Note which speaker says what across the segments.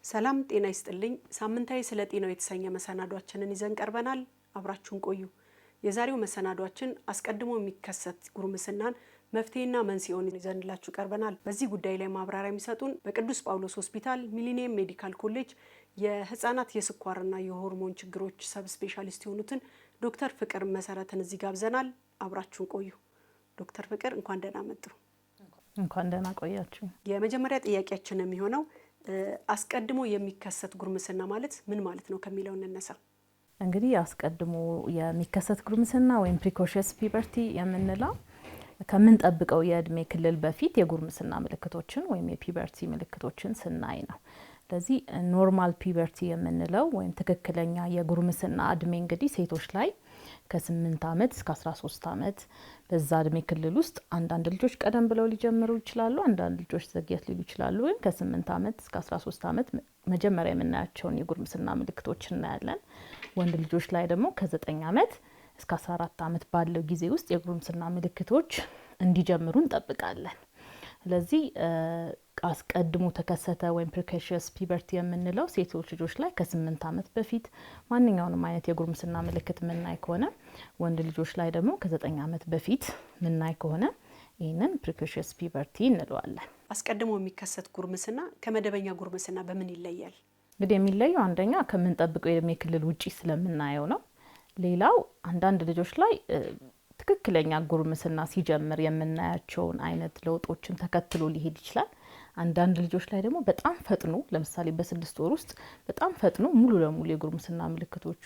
Speaker 1: ሰላም ጤና ይስጥልኝ። ሳምንታዊ ስለ ጤናው የተሰኘ መሰናዷችንን ይዘን ቀርበናል። አብራችሁን ቆዩ። የዛሬው መሰናዷችን አስቀድሞ የሚከሰት ጉርምስናን መፍትሄና መንስኤውን ይዘንላችሁ ቀርበናል። በዚህ ጉዳይ ላይ ማብራሪያ የሚሰጡን በቅዱስ ጳውሎስ ሆስፒታል ሚሊኒየም ሜዲካል ኮሌጅ የህፃናት የስኳርና የሆርሞን ችግሮች ሰብ ስፔሻሊስት የሆኑትን ዶክተር ፍቅር መሰረትን እዚህ ጋብዘናል። አብራችሁን ቆዩ። ዶክተር ፍቅር እንኳን ደህና መጡ።
Speaker 2: እንኳን ደህና ቆያችሁ።
Speaker 1: የመጀመሪያ ጥያቄያችን የሚሆነው አስቀድሞ የሚከሰት ጉርምስና ማለት ምን ማለት ነው ከሚለው እንነሳ።
Speaker 2: እንግዲህ አስቀድሞ የሚከሰት ጉርምስና ወይም ፕሪኮሽስ ፒበርቲ የምንለው ከምንጠብቀው የእድሜ ክልል በፊት የጉርምስና ምልክቶችን ወይም የፒበርቲ ምልክቶችን ስናይ ነው። ስለዚህ ኖርማል ፒበርቲ የምንለው ወይም ትክክለኛ የጉርምስና እድሜ እንግዲህ ሴቶች ላይ ከ8 ዓመት እስከ 13 ዓመት በዛ እድሜ ክልል ውስጥ አንዳንድ ልጆች ቀደም ብለው ሊጀምሩ ይችላሉ፣ አንዳንድ ልጆች ዘግየት ሊሉ ይችላሉ። ግን ከ8 ዓመት እስከ 13 ዓመት መጀመሪያ የምናያቸውን የጉርምስና ምልክቶች እናያለን። ወንድ ልጆች ላይ ደግሞ ከ9 ዓመት እስከ 14 ዓመት ባለው ጊዜ ውስጥ የጉርምስና ምልክቶች እንዲጀምሩ እንጠብቃለን። ስለዚህ አስቀድሞ ተከሰተ ወይም ፕሪኮሽስ ፒበርቲ የምንለው ሴቶች ልጆች ላይ ከ8 ዓመት በፊት ማንኛውንም አይነት የጉርምስና ምልክት ምናይ ከሆነ፣ ወንድ ልጆች ላይ ደግሞ ከ9 ዓመት በፊት ምናይ ከሆነ ይህንን ፕሪኮሽስ ፒበርቲ እንለዋለን።
Speaker 1: አስቀድሞ የሚከሰት ጉርምስና ከመደበኛ ጉርምስና በምን ይለያል?
Speaker 2: እንግዲህ የሚለየው አንደኛ ከምንጠብቀው የእድሜ ክልል ውጪ ስለምናየው ነው። ሌላው አንዳንድ ልጆች ላይ ትክክለኛ ጉርምስና ሲጀምር የምናያቸውን አይነት ለውጦችን ተከትሎ ሊሄድ ይችላል። አንዳንድ ልጆች ላይ ደግሞ በጣም ፈጥኖ ለምሳሌ በ6 ወር ውስጥ በጣም ፈጥኖ ሙሉ ለሙሉ የጉርምስና ምልክቶቹ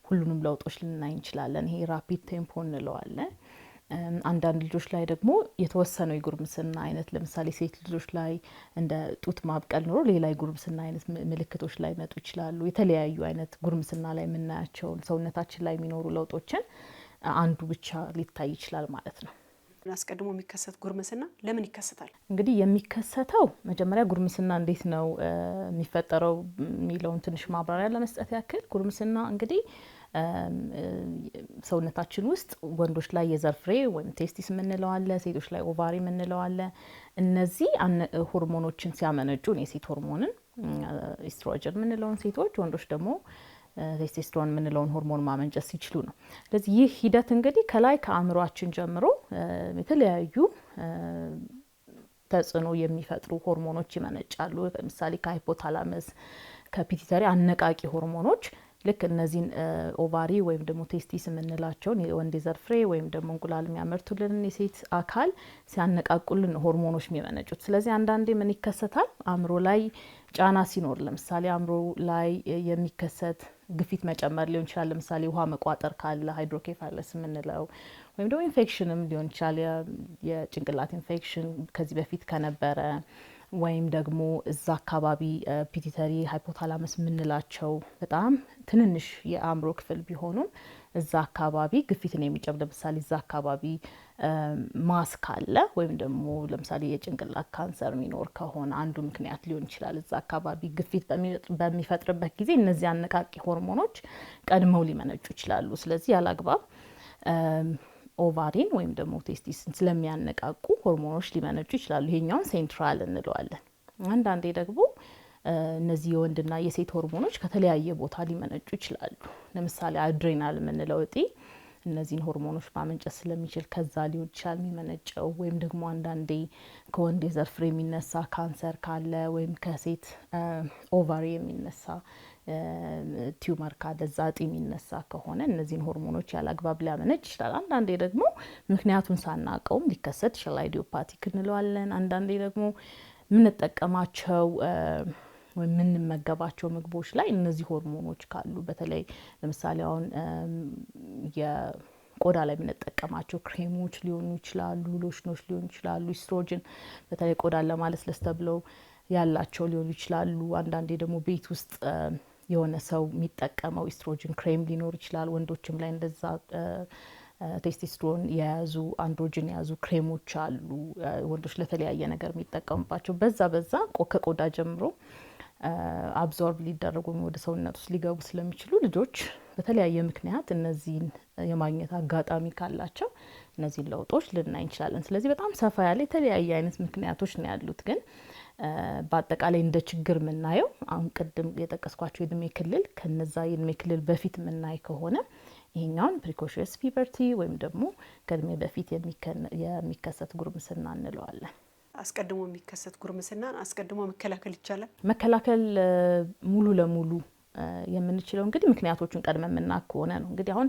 Speaker 2: ሁሉንም ለውጦች ልናይ እንችላለን። ይሄ ራፒድ ቴምፖ እንለዋለን። አንዳንድ ልጆች ላይ ደግሞ የተወሰነው የጉርምስና አይነት ለምሳሌ ሴት ልጆች ላይ እንደ ጡት ማብቀል ኖሮ ሌላ የጉርምስና አይነት ምልክቶች ላይ መጡ ይችላሉ። የተለያዩ አይነት ጉርምስና ላይ የምናያቸውን ሰውነታችን ላይ የሚኖሩ ለውጦችን አንዱ ብቻ ሊታይ ይችላል ማለት ነው።
Speaker 1: አስቀድሞ የሚከሰት ጉርምስና ለምን ይከሰታል?
Speaker 2: እንግዲህ የሚከሰተው መጀመሪያ ጉርምስና እንዴት ነው የሚፈጠረው የሚለውን ትንሽ ማብራሪያ ለመስጠት ያክል፣ ጉርምስና እንግዲህ ሰውነታችን ውስጥ ወንዶች ላይ የዘር ፍሬ ወይም ቴስቲስ የምንለው አለ፣ ሴቶች ላይ ኦቫሪ የምንለው አለ። እነዚህ ሆርሞኖችን ሲያመነጩ የሴት ሆርሞንን ኢስትሮጅን የምንለውን ሴቶች፣ ወንዶች ደግሞ ቴስቶስትሮን የምንለውን ሆርሞን ማመንጨት ሲችሉ ነው። ስለዚህ ይህ ሂደት እንግዲህ ከላይ ከአእምሯችን ጀምሮ የተለያዩ ተጽዕኖ የሚፈጥሩ ሆርሞኖች ይመነጫሉ። ለምሳሌ ከሃይፖታላመስ ከፒቲተሪ አነቃቂ ሆርሞኖች ልክ እነዚህን ኦቫሪ ወይም ደግሞ ቴስቲስ የምንላቸውን የወንድ የዘር ፍሬ ወይም ደግሞ እንቁላል የሚያመርቱልን የሴት አካል ሲያነቃቁልን ሆርሞኖች የሚመነጩት። ስለዚህ አንዳንዴ ምን ይከሰታል? አእምሮ ላይ ጫና ሲኖር፣ ለምሳሌ አእምሮ ላይ የሚከሰት ግፊት መጨመር ሊሆን ይችላል። ለምሳሌ ውሃ መቋጠር ካለ ሃይድሮኬፋለስ የምንለው ወይም ደግሞ ኢንፌክሽንም ሊሆን ይችላል። የጭንቅላት ኢንፌክሽን ከዚህ በፊት ከነበረ ወይም ደግሞ እዛ አካባቢ ፒቲተሪ ሃይፖታላመስ የምንላቸው በጣም ትንንሽ የአእምሮ ክፍል ቢሆኑም እዛ አካባቢ ግፊትን የሚጨምር ለምሳሌ እዛ አካባቢ ማስ ካለ ወይም ደግሞ ለምሳሌ የጭንቅላት ካንሰር የሚኖር ከሆነ አንዱ ምክንያት ሊሆን ይችላል። እዛ አካባቢ ግፊት በሚፈጥርበት ጊዜ እነዚህ አነቃቂ ሆርሞኖች ቀድመው ሊመነጩ ይችላሉ። ስለዚህ ያላግባብ ኦቫሪን ወይም ደግሞ ቴስቲስን ስለሚያነቃቁ ሆርሞኖች ሊመነጩ ይችላሉ። ይሄኛውን ሴንትራል እንለዋለን። አንዳንዴ ደግሞ እነዚህ የወንድና የሴት ሆርሞኖች ከተለያየ ቦታ ሊመነጩ ይችላሉ። ለምሳሌ አድሬናል የምንለው እጢ እነዚህን ሆርሞኖች ማመንጨት ስለሚችል ከዛ ሊሆን ይችላል የሚመነጨው። ወይም ደግሞ አንዳንዴ ከወንድ የዘር ፍሬ የሚነሳ ካንሰር ካለ ወይም ከሴት ኦቫሪ የሚነሳ ቲዩመር ካለ እዛ እጢ የሚነሳ ከሆነ እነዚህን ሆርሞኖች ያላግባብ ሊያመነጭ ይችላል። አንዳንዴ ደግሞ ምክንያቱን ሳናቀውም ሊከሰት ይችላል። አይዲዮፓቲክ እንለዋለን። አንዳንዴ ደግሞ የምንጠቀማቸው ወይም የምንመገባቸው ምግቦች ላይ እነዚህ ሆርሞኖች ካሉ፣ በተለይ ለምሳሌ አሁን የቆዳ ላይ የምንጠቀማቸው ክሬሞች ሊሆኑ ይችላሉ፣ ሎሽኖች ሊሆኑ ይችላሉ። ኢስትሮጅን በተለይ ቆዳን ለማለስለስ ተብለው ያላቸው ሊሆኑ ይችላሉ። አንዳንዴ ደግሞ ቤት ውስጥ የሆነ ሰው የሚጠቀመው ኢስትሮጅን ክሬም ሊኖር ይችላል። ወንዶችም ላይ እንደዛ ቴስቶስትሮን የያዙ አንድሮጅን የያዙ ክሬሞች አሉ፣ ወንዶች ለተለያየ ነገር የሚጠቀሙባቸው። በዛ ከቆዳ ጀምሮ አብዞርብ ሊደረጉ ወደ ሰውነት ውስጥ ሊገቡ ስለሚችሉ ልጆች በተለያየ ምክንያት እነዚህን የማግኘት አጋጣሚ ካላቸው እነዚህን ለውጦች ልናይ እንችላለን። ስለዚህ በጣም ሰፋ ያለ የተለያየ አይነት ምክንያቶች ነው ያሉት። ግን በአጠቃላይ እንደ ችግር የምናየው አሁን ቅድም የጠቀስኳቸው የእድሜ ክልል ከነዛ የእድሜ ክልል በፊት የምናይ ከሆነ ይሄኛውን ፕሪኮሽስ ፒበርቲ ወይም ደግሞ ከእድሜ በፊት የሚከሰት ጉርምስና እንለዋለን።
Speaker 1: አስቀድሞ የሚከሰት ጉርምስናን አስቀድሞ መከላከል ይቻላል?
Speaker 2: መከላከል ሙሉ ለሙሉ የምንችለው እንግዲህ ምክንያቶቹን ቀድመን የምናውቅ ከሆነ ነው። እንግዲህ አሁን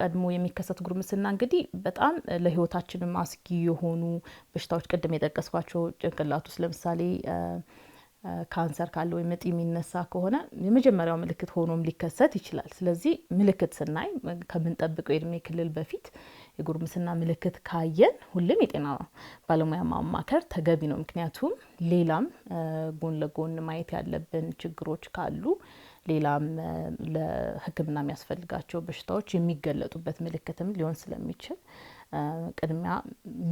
Speaker 2: ቀድሞ የሚከሰት ጉርምስና እንግዲህ በጣም ለህይወታችን አስጊ የሆኑ በሽታዎች ቅድም የጠቀስኳቸው ጭንቅላት ውስጥ ለምሳሌ ካንሰር ካለ ወይ ምጥ የሚነሳ ከሆነ የመጀመሪያው ምልክት ሆኖም ሊከሰት ይችላል። ስለዚህ ምልክት ስናይ ከምንጠብቀው የእድሜ ክልል በፊት የጉርምስና ምልክት ካየን ሁሉም የጤና ባለሙያ ማማከር ተገቢ ነው። ምክንያቱም ሌላም ጎን ለጎን ማየት ያለብን ችግሮች ካሉ ሌላም ለሕክምና የሚያስፈልጋቸው በሽታዎች የሚገለጡበት ምልክትም ሊሆን ስለሚችል ቅድሚያ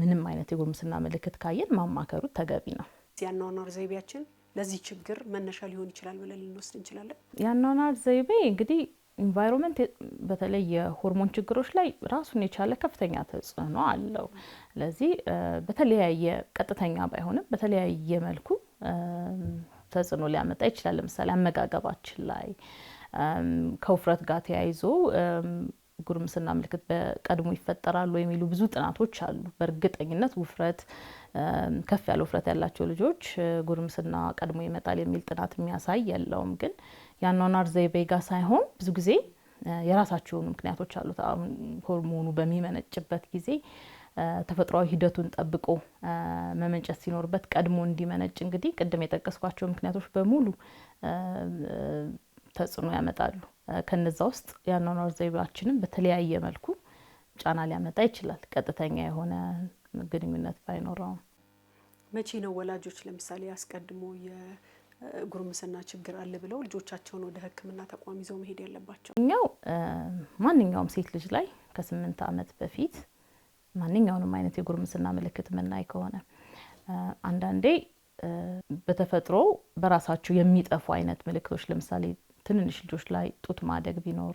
Speaker 2: ምንም አይነት የጉርምስና ምልክት ካየን ማማከሩ ተገቢ ነው።
Speaker 1: የአኗኗር ዘይቤያችን ለዚህ ችግር መነሻ ሊሆን ይችላል ብለን ልንወስድ እንችላለን።
Speaker 2: የአኗኗር ዘይቤ እንግዲህ ኢንቫይሮንመንት በተለይ የሆርሞን ችግሮች ላይ ራሱን የቻለ ከፍተኛ ተጽዕኖ አለው። ስለዚህ በተለያየ ቀጥተኛ ባይሆንም በተለያየ መልኩ ተጽዕኖ ሊያመጣ ይችላል። ለምሳሌ አመጋገባችን ላይ ከውፍረት ጋር ተያይዞ ጉርምስና ምልክት በቀድሞ ይፈጠራሉ የሚሉ ብዙ ጥናቶች አሉ። በእርግጠኝነት ውፍረት ከፍ ያለ ውፍረት ያላቸው ልጆች ጉርምስና ቀድሞ ይመጣል የሚል ጥናት የሚያሳይ የለውም። ግን የአኗኗር ዘይቤ ጋር ሳይሆን ብዙ ጊዜ የራሳቸው ምክንያቶች አሉት። አሁን ሆርሞኑ በሚመነጭበት ጊዜ ተፈጥሯዊ ሂደቱን ጠብቆ መመንጨት ሲኖርበት ቀድሞ እንዲመነጭ እንግዲህ ቅድም የጠቀስኳቸው ምክንያቶች በሙሉ ተጽዕኖ ያመጣሉ። ከነዛ ውስጥ የአኗኗር ዘይቤያችንን በተለያየ መልኩ ጫና ሊያመጣ ይችላል፣ ቀጥተኛ የሆነ ግንኙነት ባይኖረውም።
Speaker 1: መቼ ነው ወላጆች ለምሳሌ አስቀድሞ የጉርምስና ችግር አለ ብለው ልጆቻቸውን ወደ ሕክምና ተቋም ይዘው መሄድ ያለባቸው?
Speaker 2: እኛው ማንኛውም ሴት ልጅ ላይ ከ8 ዓመት በፊት ማንኛውንም አይነት የጉርምስና ምልክት የምናይ ከሆነ አንዳንዴ በተፈጥሮ በራሳቸው የሚጠፉ አይነት ምልክቶች ለምሳሌ ትንንሽ ልጆች ላይ ጡት ማደግ ቢኖር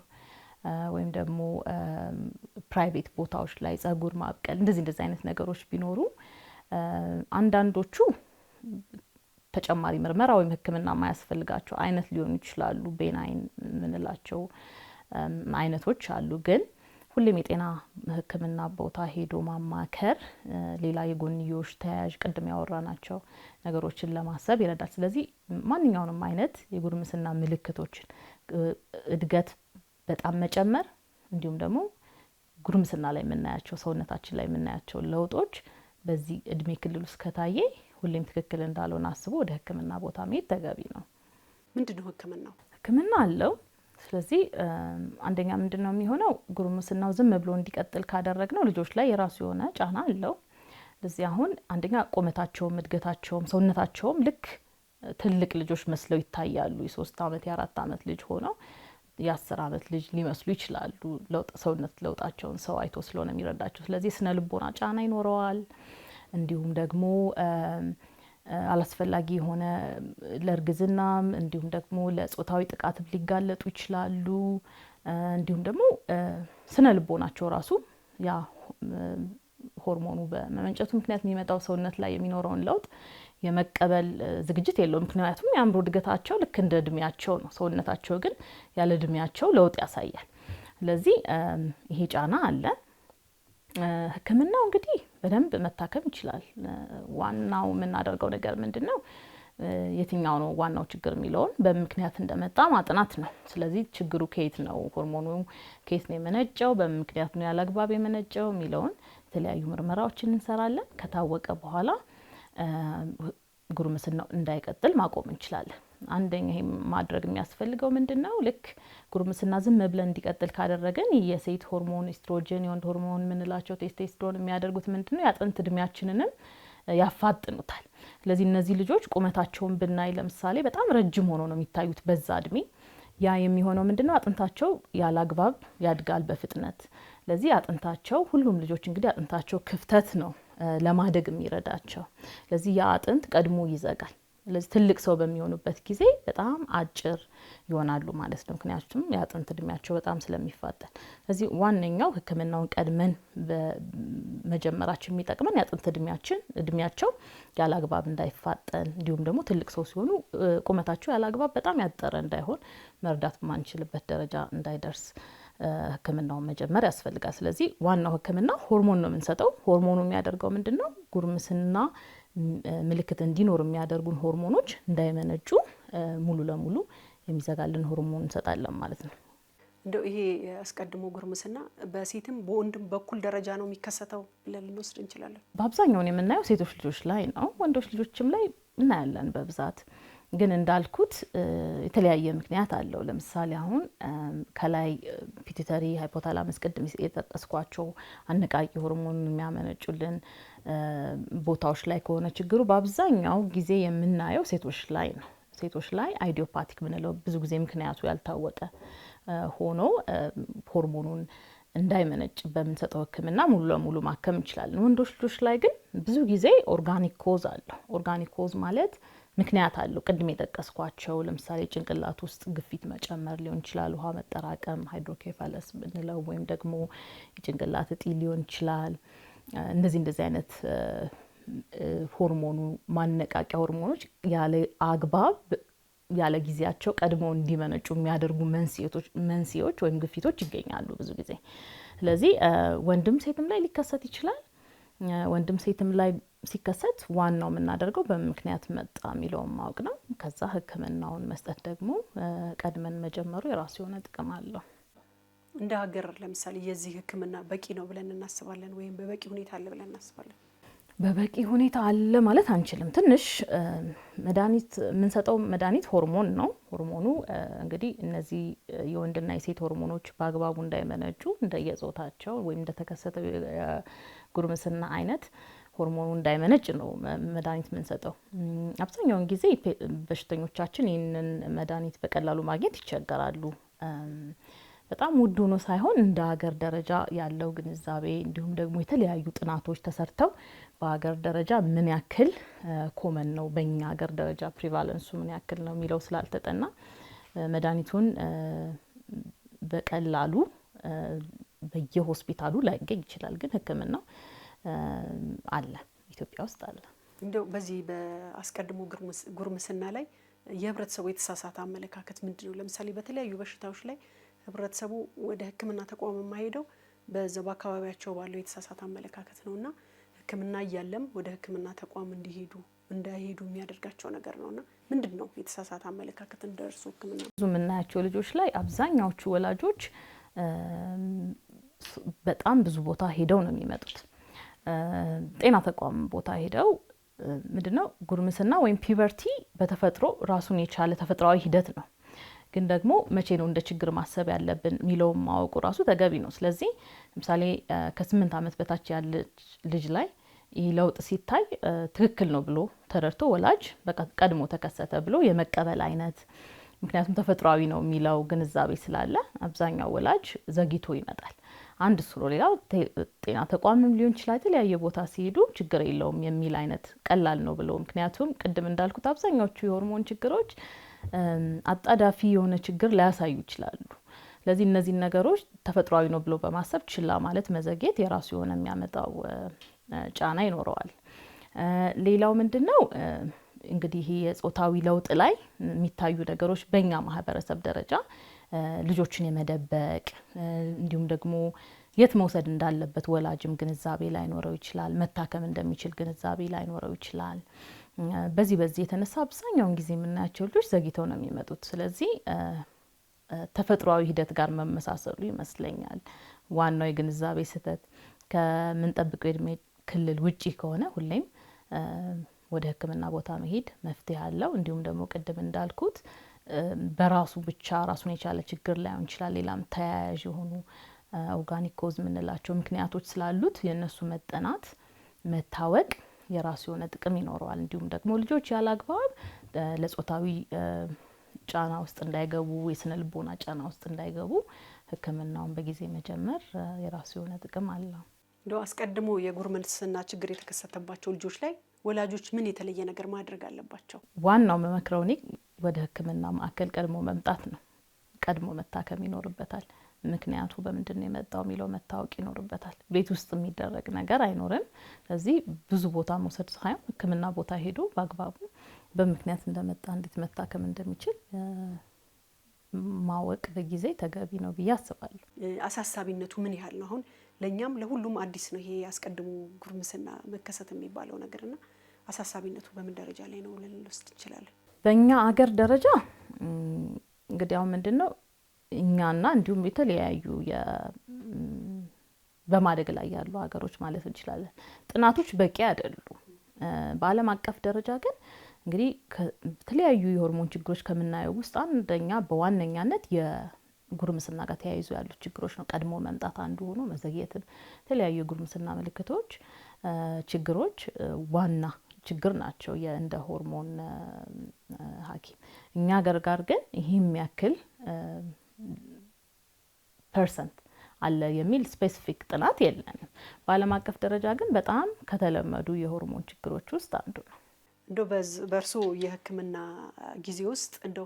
Speaker 2: ወይም ደግሞ ፕራይቬት ቦታዎች ላይ ጸጉር ማብቀል እንደዚህ አይነት ነገሮች ቢኖሩ አንዳንዶቹ ተጨማሪ ምርመራ ወይም ሕክምና ማያስፈልጋቸው አይነት ሊሆኑ ይችላሉ። ቤናይን የምንላቸው አይነቶች አሉ። ግን ሁሌም የጤና ሕክምና ቦታ ሄዶ ማማከር ሌላ የጎንዮሽ ተያያዥ ቅድም ያወራናቸው ነገሮችን ለማሰብ ይረዳል። ስለዚህ ማንኛውንም አይነት የጉርምስና ምልክቶችን እድገት በጣም መጨመር እንዲሁም ደግሞ ጉርምስና ላይ የምናያቸው ሰውነታችን ላይ የምናያቸው ለውጦች በዚህ እድሜ ክልል ውስጥ ከታየ ሁሌም ትክክል እንዳልሆነ አስቦ ወደ ሕክምና ቦታ መሄድ ተገቢ ነው።
Speaker 1: ምንድነው ሕክምናው?
Speaker 2: ሕክምና አለው። ስለዚህ አንደኛ ምንድነው የሚሆነው ጉርምስናው ዝም ብሎ እንዲቀጥል ካደረግነው ልጆች ላይ የራሱ የሆነ ጫና አለው። ስለዚህ አሁን አንደኛ ቁመታቸውም እድገታቸውም ሰውነታቸውም ልክ ትልቅ ልጆች መስለው ይታያሉ። የ3 ዓመት የ4 ዓመት ልጅ ሆነው የ10 ዓመት ልጅ ሊመስሉ ይችላሉ። ሰውነት ለውጣቸውን ሰው አይቶ ስለሆነ የሚረዳቸው። ስለዚህ ስነ ልቦና ጫና ይኖረዋል። እንዲሁም ደግሞ አላስፈላጊ የሆነ ለእርግዝናም እንዲሁም ደግሞ ለጾታዊ ጥቃት ሊጋለጡ ይችላሉ። እንዲሁም ደግሞ ስነ ልቦናቸው ራሱ ያ ሆርሞኑ በመመንጨቱ ምክንያት የሚመጣው ሰውነት ላይ የሚኖረውን ለውጥ የመቀበል ዝግጅት የለውም። ምክንያቱም የአእምሮ እድገታቸው ልክ እንደ እድሜያቸው ነው። ሰውነታቸው ግን ያለ እድሜያቸው ለውጥ ያሳያል። ስለዚህ ይሄ ጫና አለ። ሕክምናው እንግዲህ በደንብ መታከም ይችላል። ዋናው የምናደርገው ነገር ምንድነው? የትኛው ነው ዋናው ችግር የሚለውን በምክንያት እንደመጣ ማጥናት ነው። ስለዚህ ችግሩ ከየት ነው፣ ሆርሞኑ ከየት ነው የመነጨው፣ በምክንያት ነው ያለአግባብ የመነጨው የሚለውን የተለያዩ ምርመራዎችን እንሰራለን። ከታወቀ በኋላ ጉርምስናው እንዳይቀጥል ማቆም እንችላለን። አንደኛ ይሄ ማድረግ የሚያስፈልገው ምንድነው? ልክ ጉርምስና ዝም ብለን እንዲቀጥል ካደረገን የሴት ሆርሞን ኤስትሮጅን፣ የወንድ ሆርሞን የምንላቸው ቴስቶስትሮን የሚያደርጉት ምንድነው? የአጥንት እድሜያችንንም ያፋጥኑታል። ስለዚህ እነዚህ ልጆች ቁመታቸውን ብናይ ለምሳሌ በጣም ረጅም ሆኖ ነው የሚታዩት በዛ እድሜ። ያ የሚሆነው ምንድነው? አጥንታቸው ያለአግባብ ያድጋል በፍጥነት። ስለዚህ አጥንታቸው ሁሉም ልጆች እንግዲህ አጥንታቸው ክፍተት ነው ለማደግ የሚረዳቸው። ስለዚህ ያ አጥንት ቀድሞ ይዘጋል። ስለዚህ ትልቅ ሰው በሚሆኑበት ጊዜ በጣም አጭር ይሆናሉ ማለት ነው። ምክንያቱም የአጥንት እድሜያቸው በጣም ስለሚፋጠን። ስለዚህ ዋነኛው ሕክምናውን ቀድመን በመጀመራችን የሚጠቅመን የአጥንት እድሜያቸው ያላግባብ እንዳይፋጠን እንዲሁም ደግሞ ትልቅ ሰው ሲሆኑ ቁመታቸው ያላግባብ በጣም ያጠረ እንዳይሆን መርዳት በማንችልበት ደረጃ እንዳይደርስ ሕክምናውን መጀመር ያስፈልጋል። ስለዚህ ዋናው ሕክምና ሆርሞን ነው የምንሰጠው። ሆርሞኑ የሚያደርገው ምንድነው? ጉርምስና ምልክት እንዲኖር የሚያደርጉን ሆርሞኖች እንዳይመነጩ ሙሉ ለሙሉ የሚዘጋልን ሆርሞን እንሰጣለን ማለት ነው።
Speaker 1: እንደው ይሄ አስቀድሞ ጉርምስና በሴትም በወንድም በኩል ደረጃ ነው የሚከሰተው ብለን ልንወስድ እንችላለን?
Speaker 2: በአብዛኛው የምናየው ሴቶች ልጆች ላይ ነው። ወንዶች ልጆችም ላይ እናያለን በብዛት። ግን እንዳልኩት የተለያየ ምክንያት አለው። ለምሳሌ አሁን ከላይ ፒቱተሪ፣ ሃይፖታላመስ ቅድም የጠቀስኳቸው አነቃቂ ሆርሞን የሚያመነጩልን ቦታዎች ላይ ከሆነ ችግሩ በአብዛኛው ጊዜ የምናየው ሴቶች ላይ ነው። ሴቶች ላይ አይዲዮፓቲክ ምንለው ብዙ ጊዜ ምክንያቱ ያልታወቀ ሆኖ ሆርሞኑን እንዳይመነጭ በምንሰጠው ሕክምና ሙሉ ለሙሉ ማከም እንችላለን። ወንዶች ልጆች ላይ ግን ብዙ ጊዜ ኦርጋኒክ ኮዝ አለው። ኦርጋኒክ ኮዝ ማለት ምክንያት አለው። ቅድም የጠቀስኳቸው ለምሳሌ ጭንቅላት ውስጥ ግፊት መጨመር ሊሆን ይችላል፣ ውሃ መጠራቀም ሃይድሮኬፋለስ ምንለው፣ ወይም ደግሞ የጭንቅላት እጢ ሊሆን ይችላል። እንደዚህ አይነት ሆርሞኑ ማነቃቂያ ሆርሞኖች ያለ አግባብ ያለ ጊዜያቸው ቀድሞ እንዲመነጩ የሚያደርጉ መንስኤዎች ወይም ግፊቶች ይገኛሉ ብዙ ጊዜ። ስለዚህ ወንድም ሴትም ላይ ሊከሰት ይችላል። ወንድም ሴትም ላይ ሲከሰት ዋናው የምናደርገው በምክንያት መጣ የሚለውን ማወቅ ነው። ከዛ ሕክምናውን መስጠት ደግሞ ቀድመን መጀመሩ የራሱ የሆነ ጥቅም አለው።
Speaker 1: እንደ ሀገር ለምሳሌ የዚህ ሕክምና በቂ ነው ብለን እናስባለን ወይም በበቂ ሁኔታ አለ ብለን እናስባለን?
Speaker 2: በበቂ ሁኔታ አለ ማለት አንችልም። ትንሽ መድኃኒት የምንሰጠው መድኃኒት ሆርሞን ነው። ሆርሞኑ እንግዲህ እነዚህ የወንድና የሴት ሆርሞኖች በአግባቡ እንዳይመነጩ እንደየጾታቸው ወይም እንደተከሰተው ጉርምስና አይነት ሆርሞኑ እንዳይመነጭ ነው መድኃኒት የምንሰጠው። አብዛኛውን ጊዜ በሽተኞቻችን ይህንን መድኃኒት በቀላሉ ማግኘት ይቸገራሉ። በጣም ውድ ሆኖ ሳይሆን እንደ ሀገር ደረጃ ያለው ግንዛቤ እንዲሁም ደግሞ የተለያዩ ጥናቶች ተሰርተው በሀገር ደረጃ ምን ያክል ኮመን ነው፣ በእኛ ሀገር ደረጃ ፕሪቫለንሱ ምን ያክል ነው የሚለው ስላልተጠና መድኃኒቱን በቀላሉ በየሆስፒታሉ ላይገኝ ይችላል። ግን ሕክምናው አለ፣ ኢትዮጵያ ውስጥ አለ።
Speaker 1: እንደው በዚህ በአስቀድሞ ጉርምስና ላይ የህብረተሰቡ የተሳሳተ አመለካከት ምንድነው? ለምሳሌ በተለያዩ በሽታዎች ላይ ህብረተሰቡ ወደ ሕክምና ተቋም የማይሄደው በዛው በአካባቢያቸው ባለው የተሳሳተ አመለካከት ነውና ሕክምና እያለም ወደ ሕክምና ተቋም እንዳይሄዱ የሚያደርጋቸው ነገር ነውና ምንድነው የተሳሳተ አመለካከት እንደርሱ ሕክምና?
Speaker 2: ብዙ የምናያቸው ልጆች ላይ አብዛኛዎቹ ወላጆች በጣም ብዙ ቦታ ሄደው ነው የሚመጡት። ጤና ተቋም ቦታ ሄደው ምንድነው ጉርምስና ወይም ፒቨርቲ በተፈጥሮ ራሱን የቻለ ተፈጥሯዊ ሂደት ነው። ግን ደግሞ መቼ ነው እንደ ችግር ማሰብ ያለብን የሚለው ማወቁ ራሱ ተገቢ ነው። ስለዚህ ለምሳሌ ከ8 ዓመት በታች ያለ ልጅ ላይ ይህ ለውጥ ሲታይ ትክክል ነው ብሎ ተረድቶ ወላጅ በቃ ቀድሞ ተከሰተ ብሎ የመቀበል አይነት፣ ምክንያቱም ተፈጥሯዊ ነው የሚለው ግንዛቤ ስላለ አብዛኛው ወላጅ ዘግይቶ ይመጣል። አንድ እሱ ነው። ሌላው ጤና ተቋምም ሊሆን ይችላል የተለያየ ቦታ ሲሄዱ ችግር የለውም የሚል አይነት ቀላል ነው ብሎ፣ ምክንያቱም ቅድም እንዳልኩት አብዛኛዎቹ የሆርሞን ችግሮች አጣዳፊ የሆነ ችግር ሊያሳዩ ይችላሉ። ስለዚህ እነዚህ ነገሮች ተፈጥሯዊ ነው ብሎ በማሰብ ችላ ማለት መዘግየት የራሱ የሆነ የሚያመጣው ጫና ይኖረዋል። ሌላው ምንድነው እንግዲህ የጾታዊ ለውጥ ላይ የሚታዩ ነገሮች በእኛ ማህበረሰብ ደረጃ ልጆችን የመደበቅ እንዲሁም ደግሞ የት መውሰድ እንዳለበት ወላጅም ግንዛቤ ላይኖረው ይችላል። መታከም እንደሚችል ግንዛቤ ላይኖረው ይችላል። በዚህ የተነሳ አብዛኛውን ጊዜ የምናያቸው ልጆች ዘግይተው ነው የሚመጡት። ስለዚህ ተፈጥሯዊ ሂደት ጋር መመሳሰሉ ይመስለኛል ዋናው የግንዛቤ ስህተት። ከምንጠብቀው የእድሜ ክልል ውጪ ከሆነ ሁሌም ወደ ሕክምና ቦታ መሄድ መፍትሄ አለው። እንዲሁም ደግሞ ቅድም እንዳልኩት በራሱ ብቻ ራሱን የቻለ ችግር ላይሆን ይችላል። ሌላም ተያያዥ የሆኑ ኦርጋኒክ ኮዝ የምንላቸው ምክንያቶች ስላሉት የእነሱ መጠናት መታወቅ የራሱ የሆነ ጥቅም ይኖረዋል። እንዲሁም ደግሞ ልጆች ያላግባብ ለጾታዊ ጫና ውስጥ እንዳይገቡ፣ የስነ ልቦና ጫና ውስጥ እንዳይገቡ ሕክምናውን በጊዜ መጀመር የራሱ የሆነ ጥቅም አለው።
Speaker 1: እንደው አስቀድሞ የጉርምስና ችግር የተከሰተባቸው ልጆች ላይ ወላጆች ምን የተለየ ነገር ማድረግ አለባቸው?
Speaker 2: ዋናው መመክረው እኔ ወደ ሕክምና ማዕከል ቀድሞ መምጣት ነው። ቀድሞ መታከም ይኖርበታል። ምክንያቱ በምንድነው የመጣው የሚለው መታወቅ ይኖርበታል። ቤት ውስጥ የሚደረግ ነገር አይኖርም። ስለዚህ ብዙ ቦታ መውሰድ ሳይሆን ሕክምና ቦታ ሄዶ በአግባቡ በምክንያት እንደመጣ እንዴት መታከም እንደሚችል ማወቅ በጊዜ ተገቢ ነው ብዬ አስባለሁ።
Speaker 1: አሳሳቢነቱ ምን ያህል ነው? አሁን ለኛም ለሁሉም አዲስ ነው ይሄ አስቀድሞ ጉርምስና መከሰት የሚባለው ነገርና አሳሳቢነቱ በምን ደረጃ ላይ ነው ልንወስድ እንችላለን?
Speaker 2: በእኛ አገር ደረጃ እንግዲህ አሁን ምንድነው እኛና እንዲሁም የተለያዩ በማደግ ላይ ያሉ ሀገሮች ማለት እንችላለን ጥናቶች በቂ አይደሉም። በዓለም አቀፍ ደረጃ ግን እንግዲህ ከተለያዩ የሆርሞን ችግሮች ከምናየው ውስጥ አንደኛ በዋነኛነት የጉርምስና ጋር ተያይዞ ያሉ ችግሮች ነው። ቀድሞ መምጣት አንዱ ሆኖ መዘግየትም የተለያዩ የጉርምስና ምልክቶች ችግሮች ዋና ችግር ናቸው እንደ ሆርሞን ሐኪም። እኛ ሀገር ጋር ግን ይሄም ያክል ፐርሰንት አለ የሚል ስፔሲፊክ ጥናት የለንም። በዓለም አቀፍ ደረጃ ግን በጣም ከተለመዱ የሆርሞን ችግሮች ውስጥ አንዱ ነው።
Speaker 1: እንደው በእርሶ የሕክምና ጊዜ ውስጥ እንደው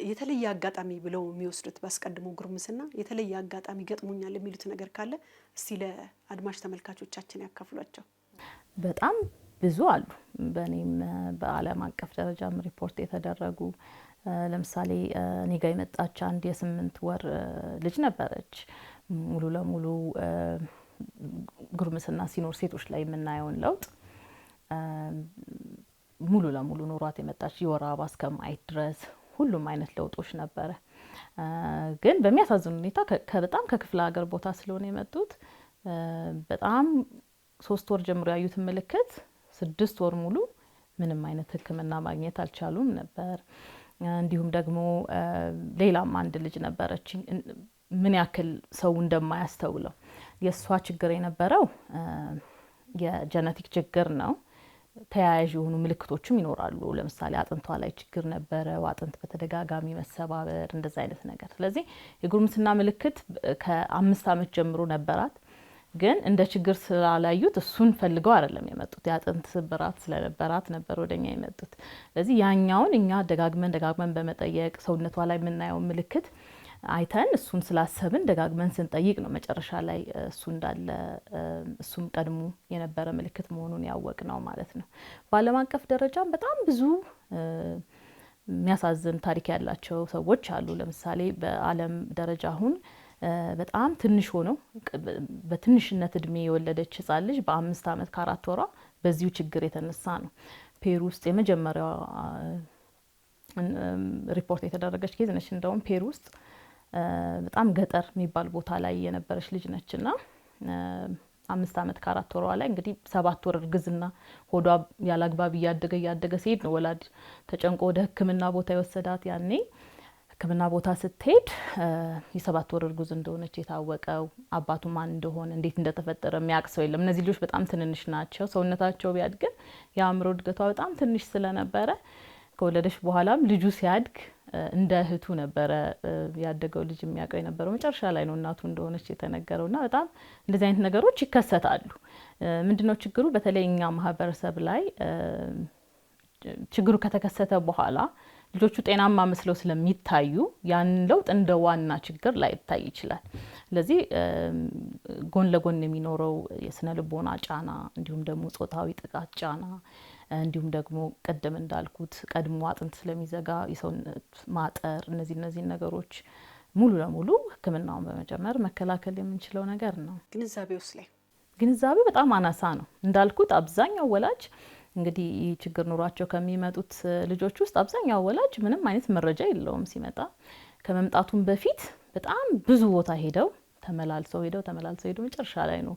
Speaker 1: የተለየ አጋጣሚ ብለው የሚወስዱት ባስቀድሞ ጉርምስና የተለየ አጋጣሚ ገጥሞኛል የሚሉት ነገር ካለ እስቲ ለአድማጭ ተመልካቾቻችን ያካፍሏቸው።
Speaker 2: በጣም ብዙ አሉ። በእኔም በዓለም አቀፍ ደረጃም ሪፖርት የተደረጉ ለምሳሌ እኔ ጋር የመጣች አንድ የ8 ወር ልጅ ነበረች። ሙሉ ለሙሉ ጉርምስና ሲኖር ሴቶች ላይ የምናየውን ለውጥ ሙሉ ለሙሉ ኖሯት የመጣች የወር አበባ እስከማየት ድረስ ሁሉም አይነት ለውጦች ነበረ። ግን በሚያሳዝን ሁኔታ በጣም ከክፍለ ሀገር ቦታ ስለሆነ የመጡት በጣም 3 ወር ጀምሮ ያዩት ምልክት 6 ወር ሙሉ ምንም አይነት ሕክምና ማግኘት አልቻሉም ነበር። እንዲሁም ደግሞ ሌላም አንድ ልጅ ነበረች ምን ያክል ሰው እንደማያስተውለው የሷ ችግር የነበረው የጄኔቲክ ችግር ነው። ተያያዥ የሆኑ ምልክቶችም ይኖራሉ። ለምሳሌ አጥንቷ ላይ ችግር ነበረ፣ አጥንት በተደጋጋሚ መሰባበር እንደዛ አይነት ነገር። ስለዚህ የጉርምስና ምልክት ከ5 ዓመት ጀምሮ ነበራት። ግን እንደ ችግር ስላላዩት እሱን ፈልገው አይደለም የመጡት። የአጥንት ስብራት ስለነበራት ነበር ወደኛ የመጡት። ስለዚህ ያኛውን እኛ ደጋግመን በመጠየቅ ሰውነቷ ላይ የምናየው ምልክት አይተን እሱን ስላሰብን ደጋግመን ስንጠይቅ ነው መጨረሻ ላይ እሱ እንዳለ እሱም ቀድሞ የነበረ ምልክት መሆኑን ያወቅ ነው ማለት ነው። በዓለም አቀፍ ደረጃም በጣም ብዙ የሚያሳዝን ታሪክ ያላቸው ሰዎች አሉ። ለምሳሌ በዓለም ደረጃ አሁን በጣም ትንሽ ሆነው በትንሽነት እድሜ የወለደች ህጻን ልጅ በ5 ዓመት ከ4 ወሯ በዚሁ ችግር የተነሳ ነው ፔሩ ውስጥ የመጀመሪያው ሪፖርት የተደረገች ኬዝ ነች። እንደውም ፔሩ ውስጥ በጣም ገጠር የሚባል ቦታ ላይ የነበረች ልጅ ነችና 5 ዓመት ከ4 ወሯ ላይ እንግዲህ 7 ወር እርግዝና ሆዷ ያላግባብ እያደገ ሲሄድ ነው ወላድ ተጨንቆ ወደ ሕክምና ቦታ የወሰዳት። ያኔ ሕክምና ቦታ ስትሄድ የ7 ወር እርጉዝ እንደሆነች የታወቀው አባቱ ማን እንደሆነ እንዴት እንደተፈጠረ የሚያውቅ ሰው የለም። እነዚህ ልጆች በጣም ትንንሽ ናቸው። ሰውነታቸው ቢያድግም የአእምሮ እድገቷ በጣም ትንሽ ስለነበረ ከወለደች በኋላም ልጁ ሲያድግ እንደ እህቱ ነበረ ያደገው ልጅ የሚያውቀው የነበረው። መጨረሻ ላይ ነው እናቱ እንደሆነች የተነገረውና በጣም እንደዚህ አይነት ነገሮች ይከሰታሉ። ምንድነው ችግሩ? በተለይ እኛ ማህበረሰብ ላይ ችግሩ ከተከሰተ በኋላ ልጆቹ ጤናማ መስለው ስለሚታዩ ያን ለውጥ እንደ ዋና ችግር ላይ ይታይ ይችላል። ስለዚህ ጎን ለጎን የሚኖረው የስነ ልቦና ጫና እንዲሁም ደግሞ ጾታዊ ጥቃት ጫና እንዲሁም ደግሞ ቀደም እንዳልኩት ቀድሞ አጥንት ስለሚዘጋ የሰውነት ማጠር እነዚህ ነገሮች ሙሉ ለሙሉ ሕክምናውን በመጀመር መከላከል የምንችለው ነገር ነው። ግንዛቤው በጣም አናሳ ነው። እንዳልኩት አብዛኛው ወላጅ እንግዲህ ይህ ችግር ኑሯቸው ከሚመጡት ልጆች ውስጥ አብዛኛው ወላጅ ምንም አይነት መረጃ የለውም። ሲመጣ ከመምጣቱም በፊት በጣም ብዙ ቦታ ሄደው ተመላልሰው መጨረሻ ላይ ነው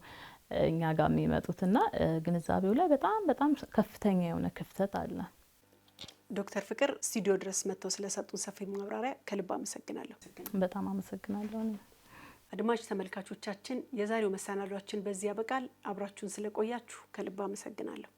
Speaker 2: እኛ ጋር የሚመጡትና ግንዛቤው ላይ በጣም ከፍተኛ የሆነ ክፍተት አለ።
Speaker 1: ዶክተር ፍቅር ስቱዲዮ ድረስ መጥተው ስለሰጡን ሰፊ ማብራሪያ ከልብ አመሰግናለሁ።
Speaker 2: በጣም አመሰግናለሁ።
Speaker 1: አድማጭ ተመልካቾቻችን የዛሬው መሰናዷችን በዚህ ያበቃል። አብራችሁን ስለቆያችሁ ከልብ አመሰግናለሁ።